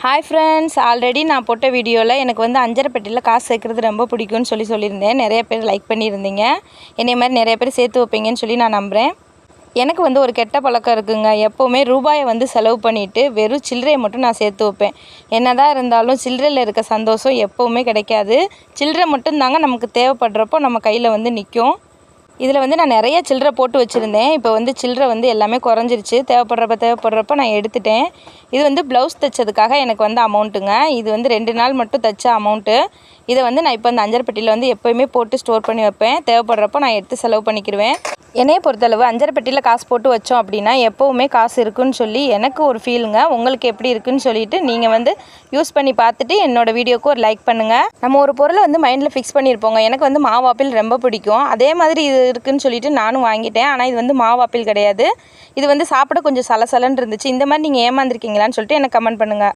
Hi friends, already நான் போட்ட வீடியோவில் எனக்கு வந்து அஞ்சரை பெட்டியில் காசு சேர்க்குறது ரொம்ப பிடிக்கும்னு சொல்லியிருந்தேன். நிறைய பேர் லைக் பண்ணியிருந்தீங்க. என்னை மாதிரி நிறைய பேர் சேர்த்து வைப்பீங்கன்னு சொல்லி நான் நம்புகிறேன். எனக்கு வந்து ஒரு கெட்ட பழக்கம் இருக்குங்க. எப்போவுமே ரூபாயை வந்து செலவு பண்ணிவிட்டு வெறும் சில்லறையை மட்டும் நான் சேர்த்து வைப்பேன். என்னதான் இருந்தாலும் சில்லறையில் இருக்க சந்தோஷம் எப்போவுமே கிடைக்காது. சில்லறை மட்டும்தாங்க நமக்கு தேவைப்படுறப்போ நம்ம கையில் வந்து நிற்கும். இதில் வந்து நான் நிறைய சில்லறை போட்டு வச்சுருந்தேன். இப்போ வந்து சில்லறை வந்து எல்லாமே குறைஞ்சிருச்சு. தேவைப்படுறப்ப நான் எடுத்துட்டேன். இது வந்து ப்ளவுஸ் தைச்சதுக்காக எனக்கு வந்து அமௌண்ட்டுங்க. இது வந்து 2 நாள் மட்டும் தைச்ச அமௌண்ட்டு. இதை வந்து நான் இப்போ இந்த அஞ்சரை பெட்டியில் வந்து எப்போயுமே போட்டு ஸ்டோர் பண்ணி வைப்பேன். தேவைப்படுறப்போ நான் எடுத்து செலவு பண்ணிக்கிடுவேன். என்னையை பொறுத்தளவு அஞ்சரை பெட்டியில் காசு போட்டு வச்சோம் அப்படின்னா எப்போவுமே காசு இருக்குன்னு சொல்லி எனக்கு ஒரு ஃபீலுங்க. உங்களுக்கு எப்படி இருக்குன்னு சொல்லிட்டு நீங்கள் வந்து யூஸ் பண்ணி பார்த்துட்டு என்னோடய வீடியோக்கு ஒரு லைக் பண்ணுங்கள். நம்ம ஒரு பொருளை வந்து மைண்டில் ஃபிக்ஸ் பண்ணியிருப்போங்க. எனக்கு வந்து மாவாப்பிள் ரொம்ப பிடிக்கும். அதே மாதிரி இது இருக்குன்னு சொல்லிட்டு நானும் வாங்கிட்டேன். ஆனால் இது வந்து மாவாப்பிள் கிடையாது. இது வந்து சாப்பிட கொஞ்சம் சலசலன்னு இருந்துச்சு. இந்த மாதிரி நீங்கள் ஏமாந்துருக்கீங்களான்னு சொல்லிட்டு எனக்கு கமெண்ட் பண்ணுங்கள்.